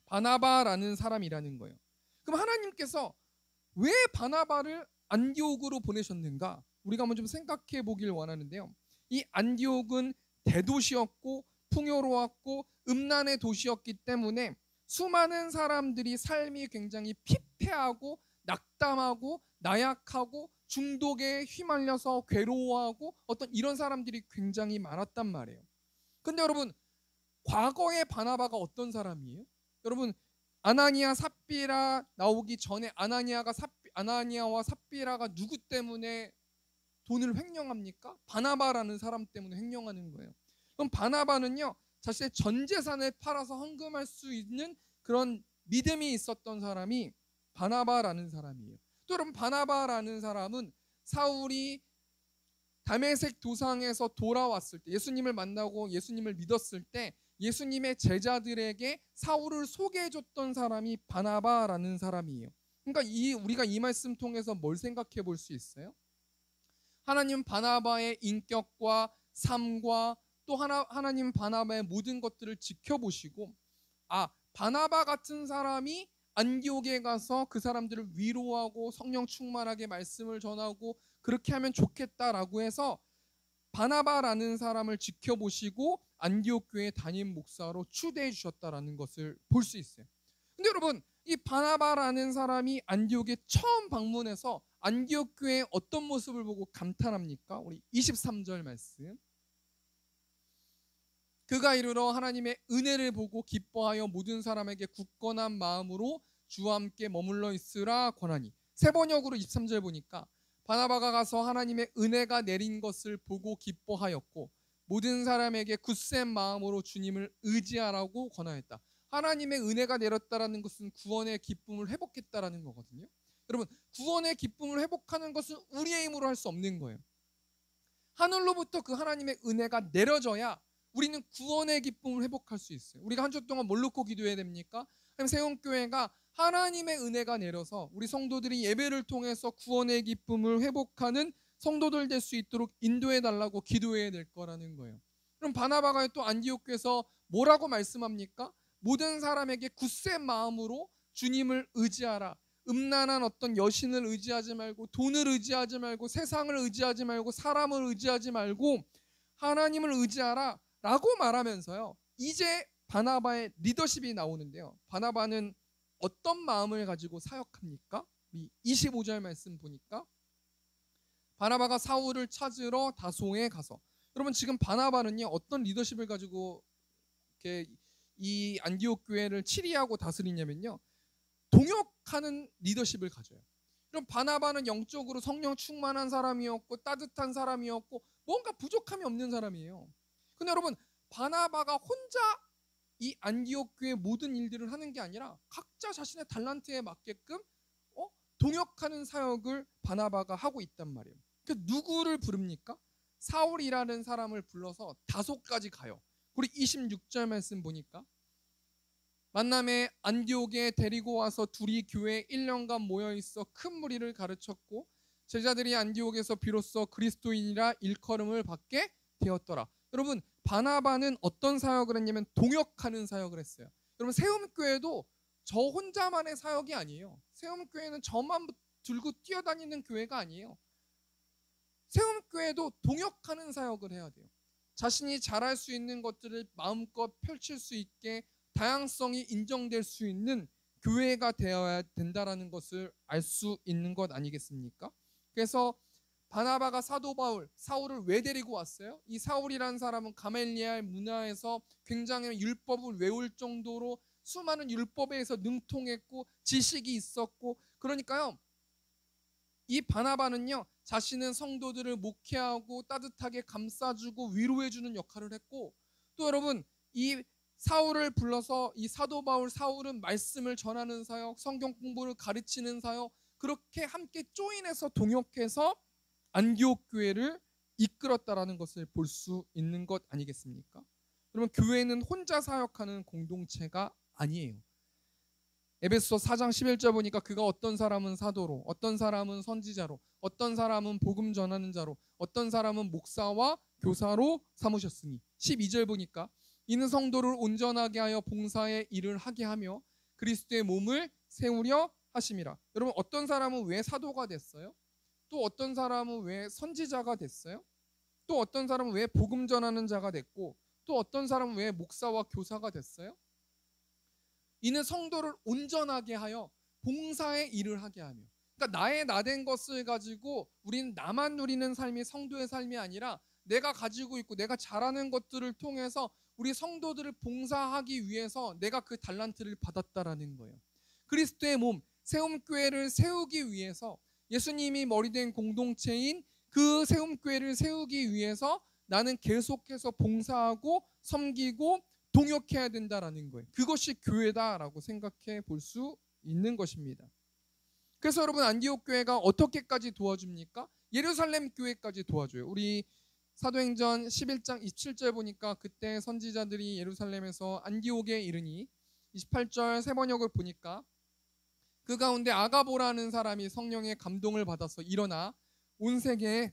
바나바라는 사람이라는 거예요. 그럼 하나님께서 왜 바나바를 안디옥으로 보내셨는가? 우리가 한번 좀 생각해 보길 원하는데요. 이 안디옥은 대도시였고 풍요로웠고 음란의 도시였기 때문에 수많은 사람들이 삶이 굉장히 피폐하고 낙담하고 나약하고 중독에 휘말려서 괴로워하고 어떤 이런 사람들이 굉장히 많았단 말이에요. 근데 여러분, 과거의 바나바가 어떤 사람이에요? 여러분, 아나니아 삽비라 나오기 전에 아나니아와 삽비라가 누구 때문에 돈을 횡령합니까? 바나바라는 사람 때문에 횡령하는 거예요. 그럼 바나바는요, 자신의 전 재산을 팔아서 헌금할 수 있는 그런 믿음이 있었던 사람이 바나바라는 사람이에요. 또 여러분, 바나바라는 사람은 사울이 다메섹 도상에서 돌아왔을 때, 예수님을 만나고 예수님을 믿었을 때 예수님의 제자들에게 사울을 소개해줬던 사람이 바나바라는 사람이에요. 그러니까 우리가 이 말씀 통해서 뭘 생각해 볼 수 있어요? 하나님 바나바의 인격과 삶과 또 하나님 바나바의 모든 것들을 지켜보시고, 아, 바나바 같은 사람이 안디옥에 가서 그 사람들을 위로하고 성령 충만하게 말씀을 전하고 그렇게 하면 좋겠다라고 해서 바나바라는 사람을 지켜보시고 안디옥 교회 담임 목사로 추대해 주셨다라는 것을 볼 수 있어요. 근데 여러분, 이 바나바라는 사람이 안디옥에 처음 방문해서 안디옥 교회의 어떤 모습을 보고 감탄합니까? 우리 23절 말씀. 그가 이르러 하나님의 은혜를 보고 기뻐하여 모든 사람에게 굳건한 마음으로 주와 함께 머물러 있으라 권하니. 새 번역으로 23절 보니까 바나바가 가서 하나님의 은혜가 내린 것을 보고 기뻐하였고 모든 사람에게 굳센 마음으로 주님을 의지하라고 권하였다. 하나님의 은혜가 내렸다라는 것은 구원의 기쁨을 회복했다라는 거거든요. 여러분, 구원의 기쁨을 회복하는 것은 우리의 힘으로 할 수 없는 거예요. 하늘로부터 그 하나님의 은혜가 내려져야 우리는 구원의 기쁨을 회복할 수 있어요. 우리가 한 주 동안 뭘 놓고 기도해야 됩니까? 세움교회가 하나님의 은혜가 내려서 우리 성도들이 예배를 통해서 구원의 기쁨을 회복하는 성도들 될 수 있도록 인도해 달라고 기도해야 될 거라는 거예요. 그럼 바나바가 또 안디옥 교회에서 뭐라고 말씀합니까? 모든 사람에게 굳센 마음으로 주님을 의지하라. 음란한 어떤 여신을 의지하지 말고, 돈을 의지하지 말고, 세상을 의지하지 말고, 사람을 의지하지 말고 하나님을 의지하라 라고 말하면서요, 이제 바나바의 리더십이 나오는데요. 바나바는 어떤 마음을 가지고 사역합니까? 우리 25절 말씀 보니까 바나바가 사울을 찾으러 다소에 가서, 여러분 지금 바나바는요 어떤 리더십을 가지고 이렇게 이 안디옥 교회를 치리하고 다스리냐면요, 동역하는 리더십을 가져요. 그럼 바나바는 영적으로 성령 충만한 사람이었고 따뜻한 사람이었고 뭔가 부족함이 없는 사람이에요. 근데 여러분, 바나바가 혼자 이 안디옥 교회 모든 일들을 하는 게 아니라 각자 자신의 달란트에 맞게끔 동역하는 사역을 바나바가 하고 있단 말이에요. 그 누구를 부릅니까? 사울이라는 사람을 불러서 다소까지 가요. 우리 26절 말씀 보니까 만남에 안디옥에 데리고 와서 둘이 교회에 1년간 모여있어 큰 무리를 가르쳤고 제자들이 안디옥에서 비로소 그리스도인이라 일컬음을 받게 되었더라. 여러분, 바나바는 어떤 사역을 했냐면 동역하는 사역을 했어요. 여러분, 세움교회도 저 혼자만의 사역이 아니에요. 세움교회는 저만 들고 뛰어다니는 교회가 아니에요. 세움교회도 동역하는 사역을 해야 돼요. 자신이 잘할 수 있는 것들을 마음껏 펼칠 수 있게 다양성이 인정될 수 있는 교회가 되어야 된다는 것을 알 수 있는 것 아니겠습니까? 그래서 바나바가 사도 바울, 사울을 왜 데리고 왔어요? 이 사울이라는 사람은 가멜리알 문화에서 굉장히 율법을 외울 정도로 수많은 율법에 의해서 능통했고 지식이 있었고, 그러니까요, 이 바나바는요, 자신은 성도들을 목회하고 따뜻하게 감싸주고 위로해주는 역할을 했고, 또 여러분, 이 사울을 불러서 이 사도 바울 사울은 말씀을 전하는 사역, 성경 공부를 가르치는 사역, 그렇게 함께 조인해서 동역해서 안디옥 교회를 이끌었다라는 것을 볼 수 있는 것 아니겠습니까? 그러면 교회는 혼자 사역하는 공동체가 아니에요. 에베소 4장 11절 보니까 그가 어떤 사람은 사도로, 어떤 사람은 선지자로, 어떤 사람은 복음 전하는 자로, 어떤 사람은 목사와 교사로 삼으셨으니, 12절 보니까 이는 성도를 온전하게 하여 봉사의 일을 하게 하며 그리스도의 몸을 세우려 하심이라. 여러분, 어떤 사람은 왜 사도가 됐어요? 또 어떤 사람은 왜 선지자가 됐어요? 또 어떤 사람은 왜 복음 전하는 자가 됐고, 또 어떤 사람은 왜 목사와 교사가 됐어요? 이는 성도를 온전하게 하여 봉사의 일을 하게 하며, 그러니까 나의 나된 것을 가지고 우리는 나만 누리는 삶이 성도의 삶이 아니라 내가 가지고 있고 내가 잘하는 것들을 통해서 우리 성도들을 봉사하기 위해서 내가 그 달란트를 받았다라는 거예요. 그리스도의 몸, 세움교회를 세우기 위해서, 예수님이 머리된 공동체인 그 세움교회를 세우기 위해서 나는 계속해서 봉사하고 섬기고 동역해야 된다라는 거예요. 그것이 교회다라고 생각해 볼 수 있는 것입니다. 그래서 여러분, 안디옥 교회가 어떻게까지 도와줍니까? 예루살렘 교회까지 도와줘요. 우리 사도행전 11장 27절 보니까 그때 선지자들이 예루살렘에서 안디옥에 이르니, 28절 세 번역을 보니까 그 가운데 아가보라는 사람이 성령의 감동을 받아서 일어나 온 세계에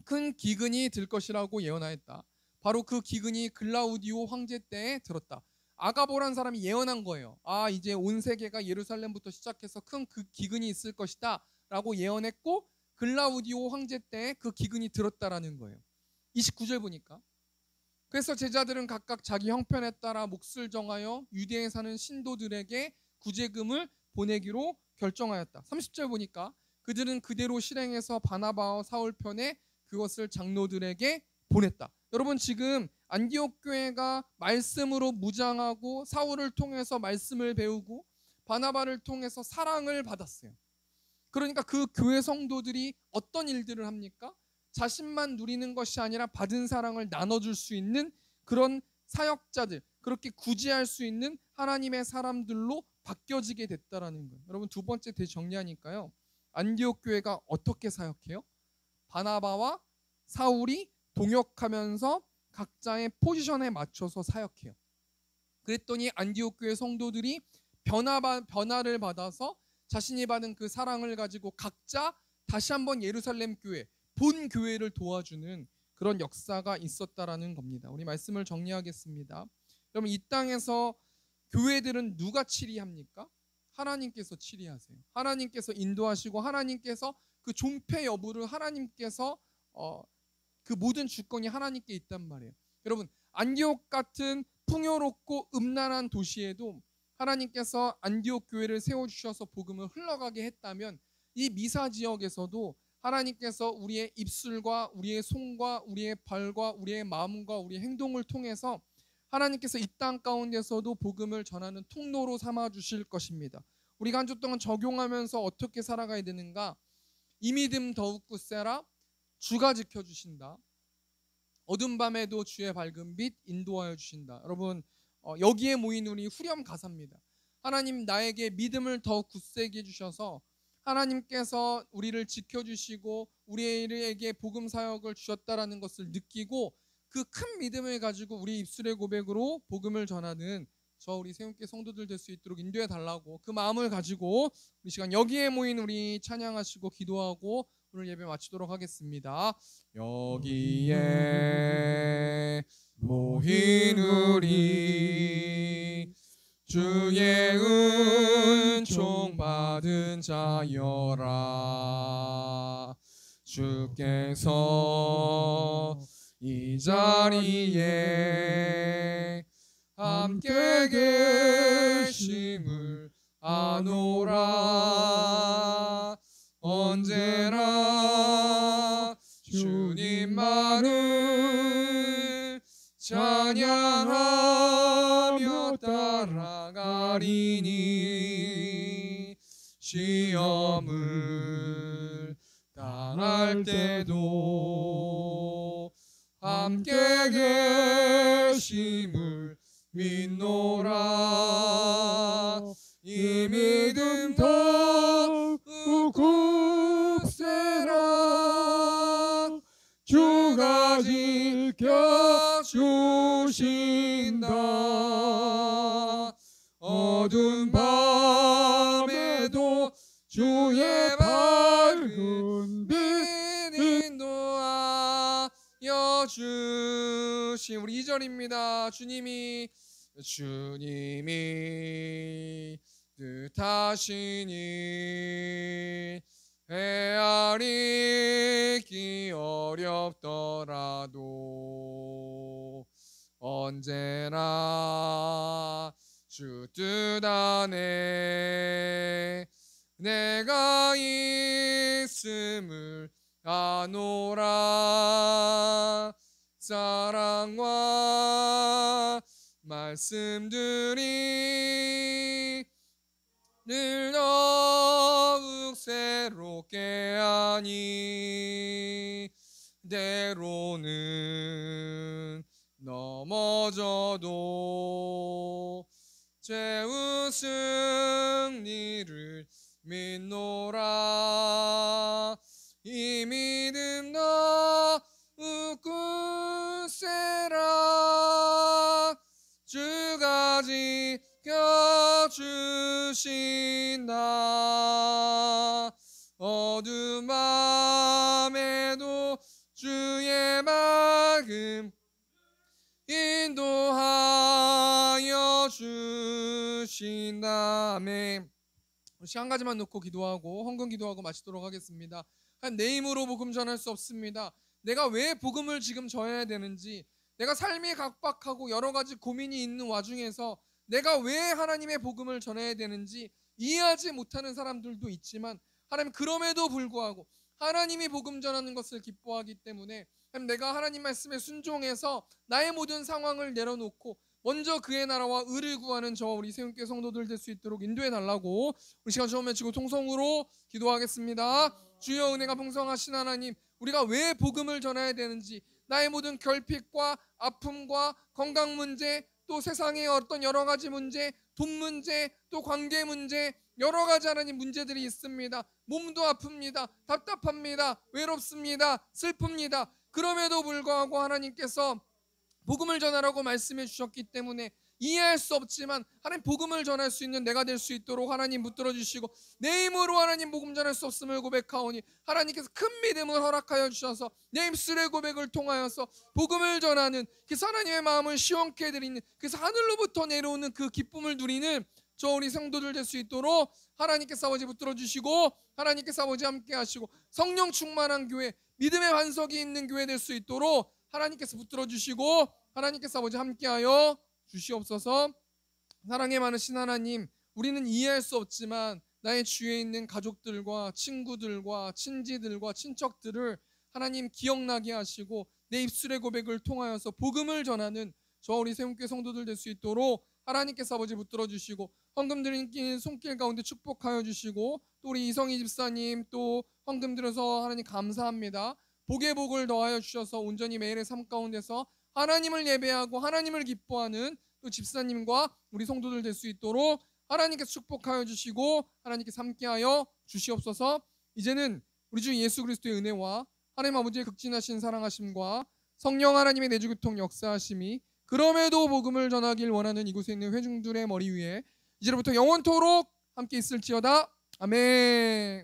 큰 기근이 들 것이라고 예언하였다. 바로 그 기근이 글라우디오 황제 때에 들었다. 아가보라는 사람이 예언한 거예요. 이제 온 세계가 예루살렘부터 시작해서 큰 그 기근이 있을 것이다 라고 예언했고, 글라우디오 황제 때에 그 기근이 들었다라는 거예요. 29절 보니까 그래서 제자들은 각각 자기 형편에 따라 몫을 정하여 유대에 사는 신도들에게 구제금을 보내기로 결정하였다. 30절 보니까 그들은 그대로 실행해서 바나바와 사울 편에 그것을 장로들에게 보냈다. 여러분, 지금 안디옥 교회가 말씀으로 무장하고 사울을 통해서 말씀을 배우고 바나바를 통해서 사랑을 받았어요. 그러니까 그 교회 성도들이 어떤 일들을 합니까? 자신만 누리는 것이 아니라 받은 사랑을 나눠줄 수 있는 그런 사역자들, 그렇게 구제할 수 있는 하나님의 사람들로 바뀌어지게 됐다라는 거예요. 여러분, 두 번째 대정리하니까요, 안디옥 교회가 어떻게 사역해요? 바나바와 사울이 동역하면서 각자의 포지션에 맞춰서 사역해요. 그랬더니 안디옥 교회 성도들이 변화를 받아서 자신이 받은 그 사랑을 가지고 각자 다시 한번 예루살렘 교회, 본 교회를 도와주는 그런 역사가 있었다라는 겁니다. 우리 말씀을 정리하겠습니다. 여러분, 이 땅에서 교회들은 누가 치리합니까? 하나님께서 치리하세요. 하나님께서 인도하시고 하나님께서 그 존폐 여부를 하나님께서 그 모든 주권이 하나님께 있단 말이에요. 여러분, 안디옥 같은 풍요롭고 음란한 도시에도 하나님께서 안디옥 교회를 세워주셔서 복음을 흘러가게 했다면, 이 미사 지역에서도 하나님께서 우리의 입술과 우리의 손과 우리의 발과 우리의 마음과 우리의 행동을 통해서 하나님께서 이 땅 가운데서도 복음을 전하는 통로로 삼아 주실 것입니다. 우리가 한 주 동안 적용하면서 어떻게 살아가야 되는가? 이 믿음 더욱 굳세라. 주가 지켜주신다. 어두운 밤에도 주의 밝은 빛 인도하여 주신다. 여러분, 여기에 모인 우리 후렴 가사입니다. 하나님 나에게 믿음을 더 굳세게 해주셔서 하나님께서 우리를 지켜주시고 우리에게 복음 사역을 주셨다라는 것을 느끼고 그 큰 믿음을 가지고 우리 입술의 고백으로 복음을 전하는 우리 세움교회 성도들 될 수 있도록 인도해 달라고 그 마음을 가지고 우리 시간 여기에 모인 우리 찬양하시고 기도하고 오늘 예배 마치도록 하겠습니다. 여기에 모인 우리 주의 은총 받은 자여라. 주께서 이 자리에 함께 계심을 아노라. 언제나 주님만을 찬양하며 따라가리니 시험을 당할 때도 함께 계심을 믿노라. 이 믿음 더욱 굳세라. 주가 지켜주신다. 어두운 밤에도 주의 밝은 빛 인도하여 주시. 우리 2절입니다. 주님이 뜻하시니 헤아리기 어렵더라도 언제나 주 뜻 안에 내가 있음을 아노라. 사랑과 말씀들이 늘 더욱 새롭게 하니 때로는 넘어져도 죄우 승리를 믿노라. 이 믿음 더욱 굳세라. 주가 지켜주신다. 어두운 밤에도 주의 밝음 인도하여 주신다. 아멘. 한 가지만 놓고 기도하고 헌금 기도하고 마치도록 하겠습니다. 내 힘으로 복음 전할 수 없습니다. 내가 왜 복음을 지금 전해야 되는지, 내가 삶이 각박하고 여러 가지 고민이 있는 와중에서 내가 왜 하나님의 복음을 전해야 되는지 이해하지 못하는 사람들도 있지만 하나님 그럼에도 불구하고 하나님이 복음 전하는 것을 기뻐하기 때문에 내가 하나님 말씀에 순종해서 나의 모든 상황을 내려놓고 먼저 그의 나라와 의를 구하는 저와 우리 세움교회 성도들 될 수 있도록 인도해 달라고 우리 시간 처음 외치고 통성으로 기도하겠습니다. 주여 은혜가 풍성하신 하나님, 우리가 왜 복음을 전해야 되는지, 나의 모든 결핍과 아픔과 건강 문제, 또 세상의 어떤 여러 가지 문제, 돈 문제, 또 관계 문제, 여러 가지 하나님 문제들이 있습니다. 몸도 아픕니다. 답답합니다. 외롭습니다. 슬픕니다. 그럼에도 불구하고 하나님께서 복음을 전하라고 말씀해 주셨기 때문에 이해할 수 없지만 하나님 복음을 전할 수 있는 내가 될 수 있도록 하나님 붙들어 주시고, 내 힘으로 하나님 복음 전할 수 없음을 고백하오니 하나님께서 큰 믿음을 허락하여 주셔서 내 입술의 고백을 통하여서 복음을 전하는, 그래서 하나님의 마음을 시원케 해드리는, 그래서 하늘로부터 내려오는 그 기쁨을 누리는 저 우리 성도들 될 수 있도록 하나님께서 아버지 붙들어 주시고, 하나님께서 아버지 함께 하시고 성령 충만한 교회, 믿음의 반석이 있는 교회 될 수 있도록 하나님께서 붙들어 주시고 하나님께서 아버지 함께하여 주시옵소서. 사랑에 많으신 하나님, 우리는 이해할 수 없지만 나의 주위에 있는 가족들과 친구들과 친지들과 친척들을 하나님 기억나게 하시고 내 입술의 고백을 통하여서 복음을 전하는 저 우리 세움교회 성도들 될 수 있도록 하나님께서 아버지 붙들어 주시고, 헌금 드린 손길 가운데 축복하여 주시고, 또 우리 이성희 집사님 또 헌금 들어서 하나님 감사합니다. 복의 복을 더하여 주셔서 온전히 매일의 삶 가운데서 하나님을 예배하고 하나님을 기뻐하는 또 집사님과 우리 성도들 될 수 있도록 하나님께서 축복하여 주시고 하나님께서 함께하여 주시옵소서. 이제는 우리 주 예수 그리스도의 은혜와 하나님 아버지의 극진하신 사랑하심과 성령 하나님의 내주교통 역사하심이, 그럼에도 복음을 전하길 원하는 이곳에 있는 회중들의 머리 위에 이제부터 영원토록 함께 있을지어다. 아멘.